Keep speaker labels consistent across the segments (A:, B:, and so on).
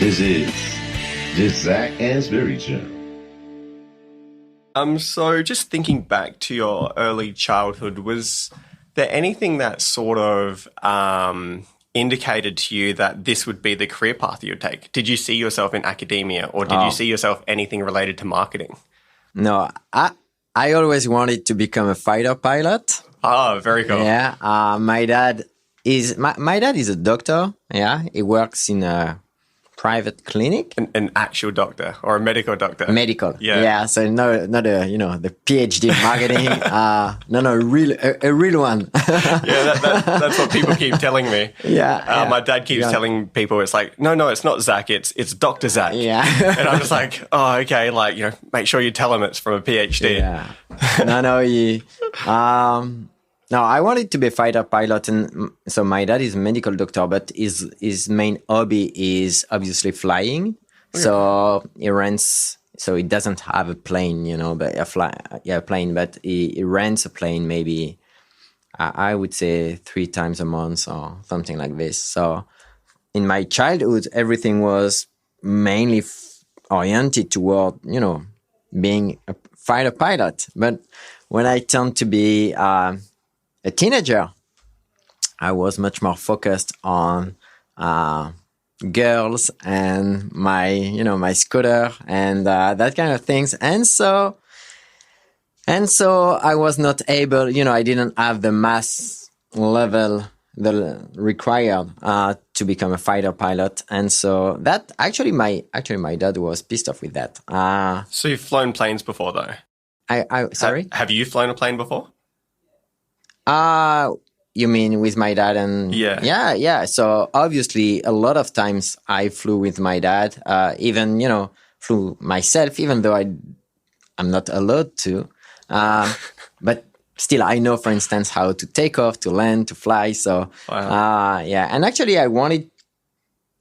A: This is just Zach and Spirit Show.
B: So just thinking back to your early childhood, was there anything that sort of indicated to you that this would be the career path you would take? Did you see yourself in academia, or did you see yourself anything related to marketing?
C: No, I always wanted to become a fighter pilot.
B: Oh, very cool.
C: Yeah, my dad is a doctor. Yeah, he works in a private clinic.
B: An actual doctor or a medical doctor?
C: Medical.
B: Yeah.
C: Yeah. So not a the PhD in marketing. A real one.
B: Yeah, that's what people keep telling me.
C: Yeah.
B: My dad keeps telling people it's like, no, it's not Zach, it's Dr. Zach.
C: Yeah.
B: And I'm just like, oh, okay, like, make sure you tell him it's from a PhD.
C: Yeah. No, I wanted to be a fighter pilot, and so my dad is a medical doctor, but his main hobby is obviously flying. Okay. So he rents. So he doesn't have a plane, but a plane, but he rents a plane maybe. I would say 3 times a month or something like this. So in my childhood, everything was mainly oriented toward being a fighter pilot. But when I turned to be a teenager, I was much more focused on girls and my scooter and that kind of things. And so I was not able, I didn't have the mass level required to become a fighter pilot. And so that actually my dad was pissed off with that.
B: So you've flown planes before, though?
C: Sorry?
B: Have you flown a plane before?
C: You mean with my dad? And yeah. So obviously, a lot of times I flew with my dad. Even flew myself, even though I'm not allowed to. But still, I know, for instance, how to take off, to land, to fly. So
B: wow.
C: And actually, I wanted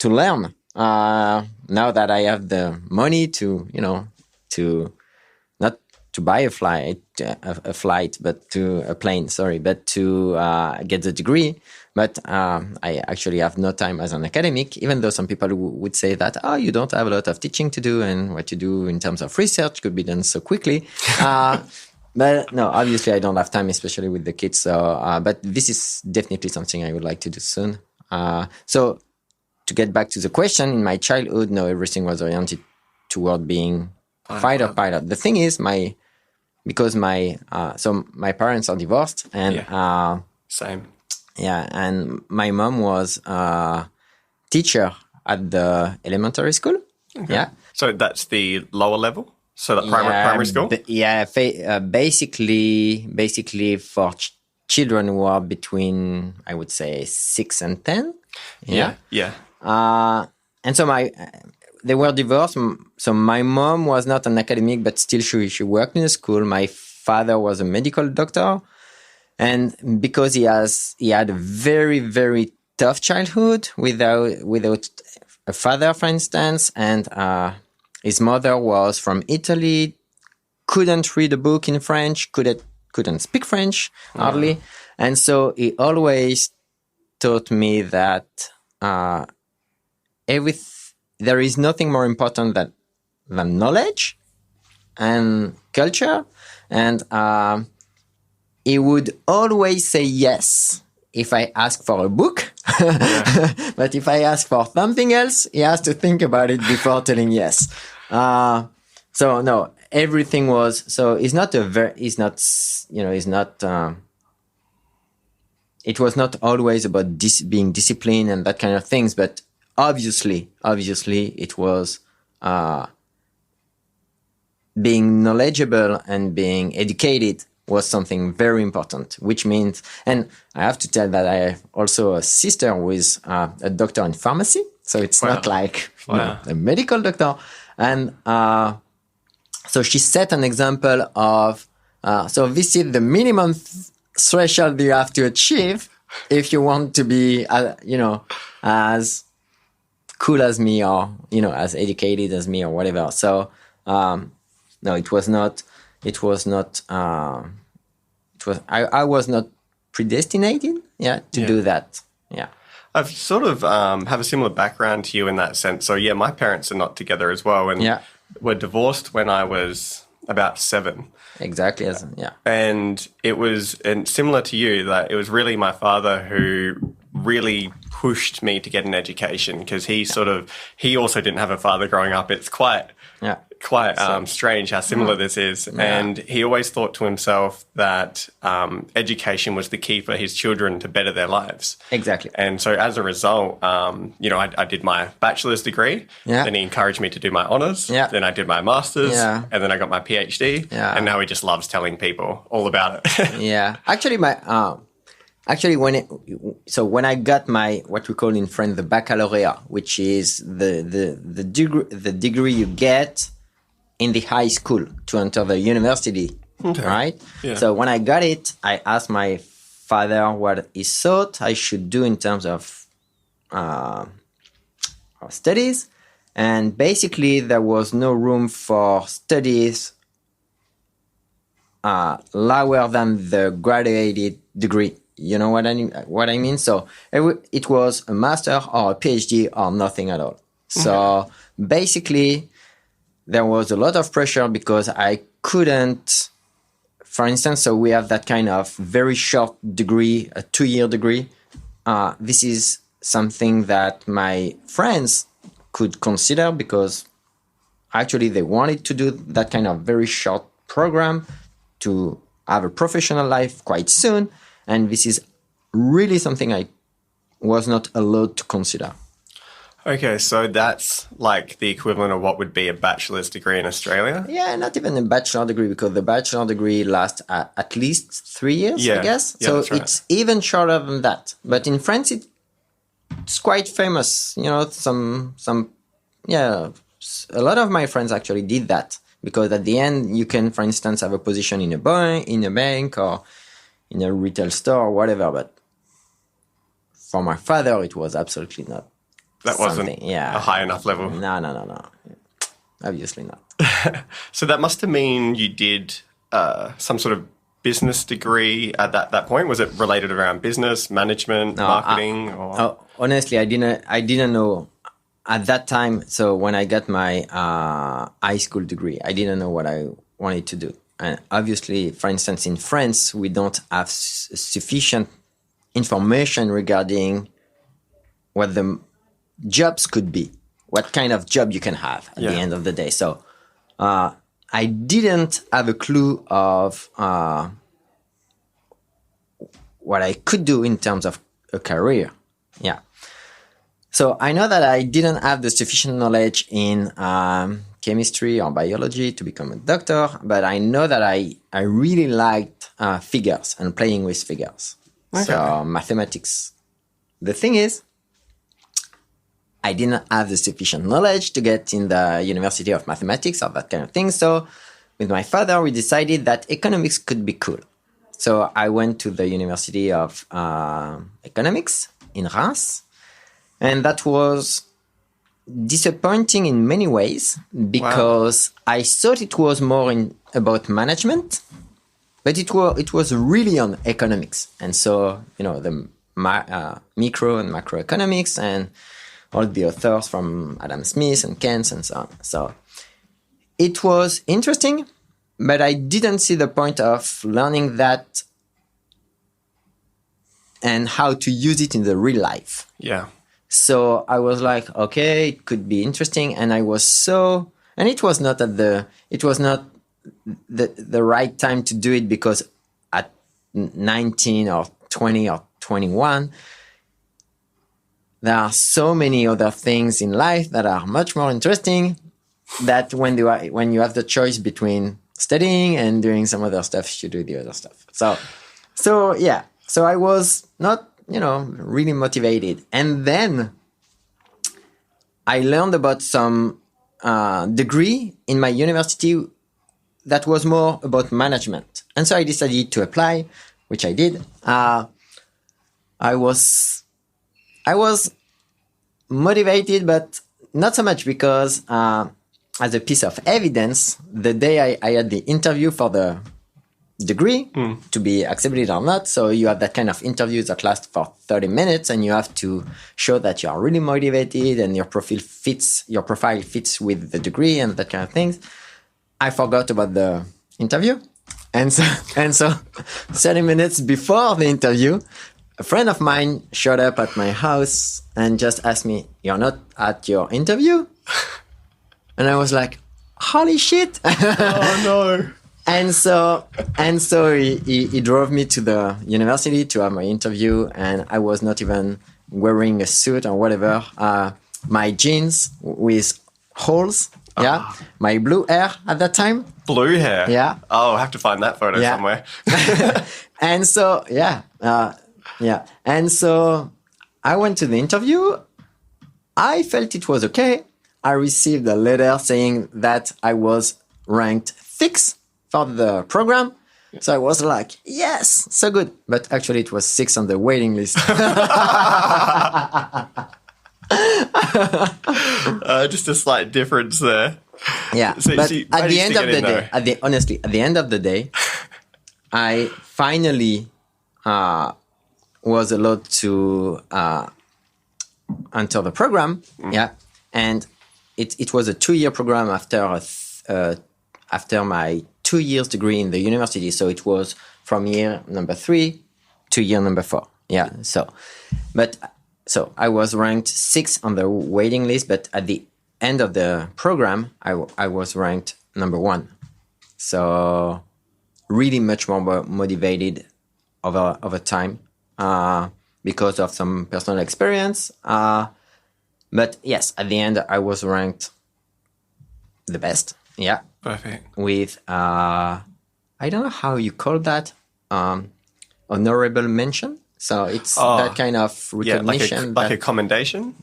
C: to learn. Now that I have the money to not to buy a flight, but to a plane, but to get the degree. But I actually have no time as an academic, even though some people would say that, you don't have a lot of teaching to do, and what you do in terms of research could be done so quickly. But no, obviously I don't have time, especially with the kids. So, but this is definitely something I would like to do soon. So to get back to the question, in my childhood, no, everything was oriented toward being fighter pilot. The thing is, because my parents are divorced, and
B: same.
C: Yeah, and my mom was a teacher at the elementary school. Okay. Yeah.
B: So that's the lower level? So the primary school?
C: Basically for children who are between, I would say, 6 and 10.
B: Yeah.
C: And so they were divorced. So my mom was not an academic, but still she worked in a school. My father was a medical doctor. And because he had a very, very tough childhood without a father, for instance, and his mother was from Italy, couldn't read a book in French, couldn't speak French hardly. And so he always taught me that there is nothing more important than knowledge and culture. And he would always say yes if I ask for a book. But if I ask for something else, he has to think about it before telling yes. So no, everything was, so it was not always about being disciplined and that kind of things, but obviously it was being knowledgeable and being educated was something very important, which means, and I have to tell that I have also a sister who is a doctor in pharmacy, so it's not like a medical doctor. And so she set an example of, so this is the minimum threshold you have to achieve if you want to be, as cool as me, or, as educated as me, or whatever. So, no, it was not, I was not predestinated, to do that. Yeah.
B: I've sort of have a similar background to you in that sense. So yeah, my parents are not together as well, and
C: Yeah.
B: were divorced when I was about 7.
C: Exactly.
B: And it was, and similar to you, that it was really my father who really pushed me to get an education, because he also didn't have a father growing up. It's quite strange how similar this is.
C: Yeah.
B: And he always thought to himself that education was the key for his children to better their lives.
C: Exactly.
B: And so as a result, I did my bachelor's degree.
C: Yeah.
B: Then he encouraged me to do my honours.
C: Yeah.
B: Then I did my master's.
C: Yeah.
B: And then I got my PhD.
C: Yeah.
B: And now he just loves telling people all about it.
C: Yeah. Actually, when I got my, what we call in French, the baccalaureate, which is the degree you get in the high school to enter the university, right?
B: Yeah.
C: So when I got it, I asked my father what he thought I should do in terms of studies, and basically there was no room for studies lower than the graduated degree. You know what I mean? So it was a master or a PhD or nothing at all. So basically, there was a lot of pressure because I couldn't, for instance, so we have that kind of very short degree, a 2-year degree. This is something that my friends could consider because actually they wanted to do that kind of very short program to have a professional life quite soon. And this is really something I was not allowed to consider.
B: Okay, so that's like the equivalent of what would be a bachelor's degree in Australia?
C: Yeah, not even a bachelor degree, because the bachelor degree lasts at least 3 years, I guess.
B: Yeah,
C: so
B: that's right.
C: It's even shorter than that. But in France, it's quite famous. You know, a lot of my friends actually did that, because at the end, you can, for instance, have a position in a bank or in a retail store or whatever. But for my father, it was absolutely not.
B: That wasn't a high enough level.
C: No. Obviously not.
B: So that must have mean you did some sort of business degree at that point. Was it related around business, management, marketing?
C: Honestly, I didn't know at that time. So when I got my high school degree, I didn't know what I wanted to do. And obviously, for instance, in France, we don't have sufficient information regarding what the jobs could be, what kind of job you can have at the end of the day. So I didn't have a clue of what I could do in terms of a career. Yeah. So I know that I didn't have the sufficient knowledge in chemistry or biology to become a doctor, but I know that I really liked figures and playing with figures. Okay. So mathematics. The thing is, I didn't have the sufficient knowledge to get in the University of Mathematics or that kind of thing. So with my father, we decided that economics could be cool. So I went to the University of Economics in Reims. And that was disappointing in many ways because I thought it was more about management, but it was really on economics. And so, the micro and macroeconomics and all the authors from Adam Smith and Keynes and so on. So it was interesting, but I didn't see the point of learning that and how to use it in the real life.
B: Yeah.
C: So I was like, okay, it could be interesting. And I was and it was not the right time to do it, because at 19 or 20 or 21, there are so many other things in life that are much more interesting, that when you have the choice between studying and doing some other stuff, you do the other stuff. So I was not, really motivated. And then I learned about some degree in my university that was more about management. And so I decided to apply, which I did. I was motivated, but not so much, because as a piece of evidence, the day I had the interview for the degree to be accepted or not. So you have that kind of interviews that last for 30 minutes, and you have to show that you are really motivated and your profile fits with the degree and that kind of things. I forgot about the interview. And so 30 minutes before the interview, a friend of mine showed up at my house and just asked me, "You're not at your interview?" And I was like, "Holy shit."
B: Oh no.
C: And so he drove me to the university to have my interview, and I was not even wearing a suit or whatever. My jeans with holes. Yeah. My blue hair at that time.
B: Blue hair?
C: Yeah.
B: Oh, I'll have to find that photo somewhere.
C: And so, And so I went to the interview. I felt it was okay. I received a letter saying that I was ranked 6th for the program. So I was like, yes, so good. But actually it was 6 on the waiting list.
B: Just a slight difference there.
C: Yeah,
B: so,
C: but
B: so
C: at the end of the day, at the end of the day, I finally was allowed to enter the program. Yeah, and it was a 2-year program after my 2 years degree in the university. So it was from year number 3 to year number 4. Yeah, so I was ranked 6th on the waiting list, but at the end of the program, I was ranked number 1. So really much more motivated over time because of some personal experience. But yes, at the end, I was ranked the best. Yeah.
B: Perfect.
C: With, I don't know how you call that, honorable mention. So it's that kind of recognition.
B: Like a commendation.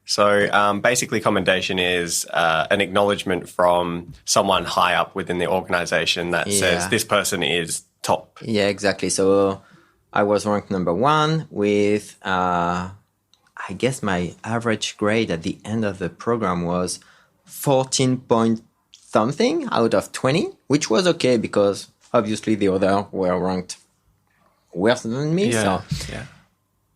B: So basically commendation is an acknowledgement from someone high up within the organization that says this person is top.
C: Yeah, exactly. So I was ranked number 1 with, I guess my average grade at the end of the program was 14 point something out of 20, which was okay because obviously the other were ranked worse than me.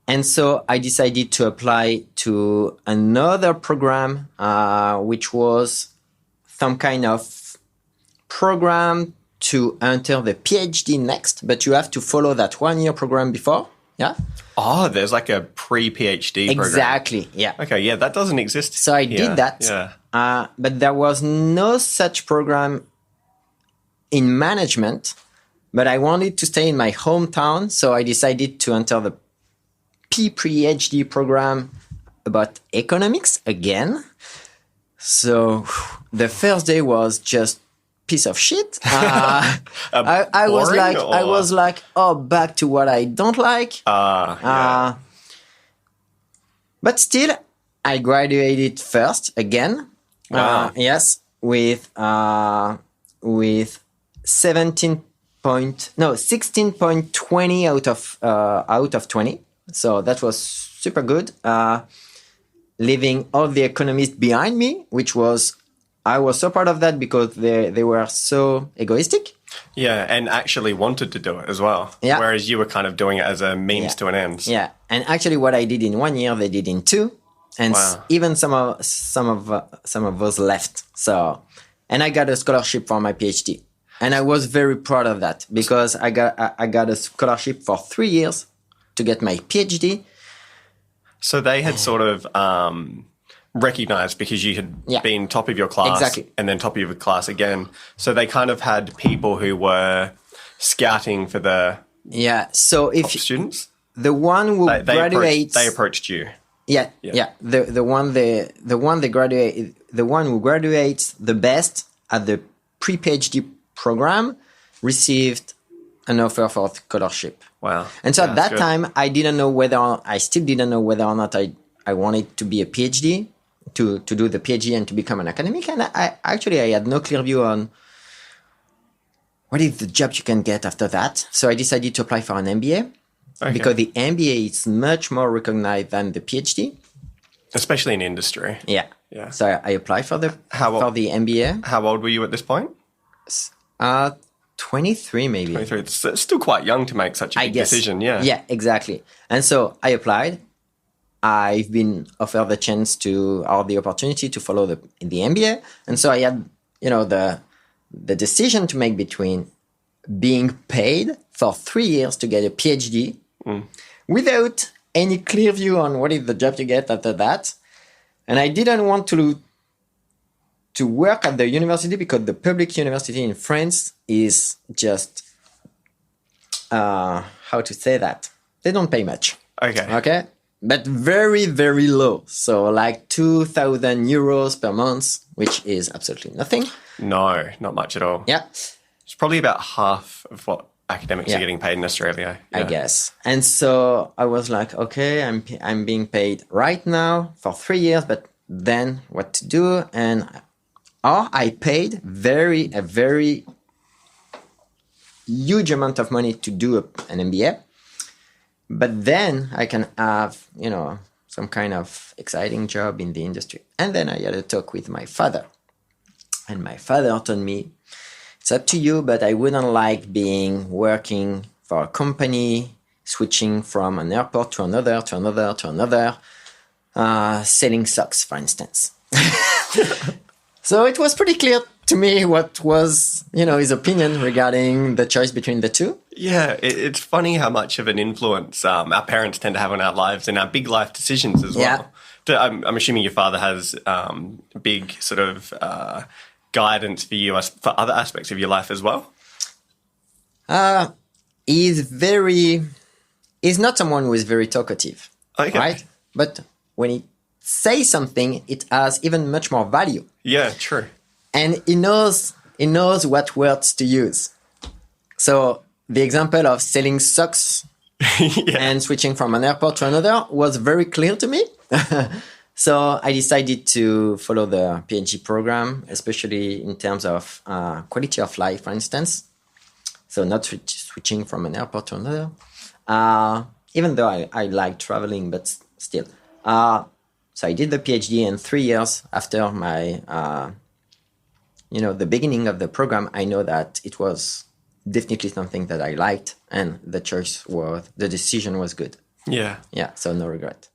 C: And so I decided to apply to another program, which was some kind of program to enter the PhD next, but you have to follow that 1-year program before. Yeah.
B: Oh, there's like a pre-PhD program.
C: Exactly. Yeah.
B: Okay. Yeah, that doesn't exist.
C: So I did that.
B: Yeah.
C: But there was no such program in management. But I wanted to stay in my hometown, so I decided to enter the PhD program about economics again. So the first day was just piece of shit. I was like, oh, back to what I don't like. But still, I graduated first again.
B: Wow.
C: Yes, with 16.20 out of 20. So that was super good. Leaving all the economists behind me, I was so proud of that because they were so egoistic.
B: Yeah, and actually wanted to do it as well.
C: Yeah.
B: Whereas you were kind of doing it as a means to an end.
C: Yeah, and actually what I did in 1 year, they did in 2. And even some of us left. So, and I got a scholarship for my PhD. And I was very proud of that because I got a scholarship for 3 years to get my PhD.
B: So they had sort of recognized because you had been top of your class and then top of your class again. So they kind of had people who were scouting for the
C: So if
B: top students.
C: The one who graduates,
B: they approached you.
C: The one who graduates the best at the pre-PhD program received an offer for scholarship.
B: Wow.
C: And so at that time, I still didn't know whether or not I wanted to be a PhD, to do the PhD and to become an academic. And I had no clear view on what is the job you can get after that. So I decided to apply for an MBA because the MBA is much more recognized than the PhD.
B: Especially in industry.
C: Yeah. So I applied for the MBA.
B: How old were you at this point?
C: 23 maybe.
B: 23. It's still quite young to make such a big decision. Yeah.
C: Yeah, exactly. And so I applied. I've been offered the chance to, or the opportunity to follow the MBA. And so I had, the decision to make between being paid for 3 years to get a PhD without any clear view on what is the job you get after that. And I didn't want to work at the university because the public university in France is just, how to say that? They don't pay much. Okay? But very, very low. So like 2,000 euros per month, which is absolutely nothing.
B: No, not much at all.
C: Yeah.
B: It's probably about half of what academics are getting paid in Australia. Yeah.
C: I guess. And so I was like, okay, I'm being paid right now for 3 years, but then what to do? And I paid a very huge amount of money to do an MBA. But then I can have, some kind of exciting job in the industry. And then I had a talk with my father. And my father told me, it's up to you, but I wouldn't like working for a company, switching from an airport to another, selling socks, for instance. So it was pretty clear to me what was, his opinion regarding the choice between the two.
B: Yeah, it's funny how much of an influence our parents tend to have on our lives and our big life decisions as well. Yeah. I'm assuming your father has big sort of guidance for you for other aspects of your life as well.
C: He's not someone who is very talkative, right? But when he says something, it has even much more value.
B: Yeah, true.
C: And he knows what words to use. So the example of selling socks and switching from an airport to another was very clear to me. So I decided to follow the PhD program, especially in terms of quality of life, for instance. So not switching from an airport to another, even though I like traveling, but still. So I did the PhD, and 3 years after my, the beginning of the program, I know that it was definitely something that I liked, and the decision was good.
B: Yeah.
C: Yeah, so no regret.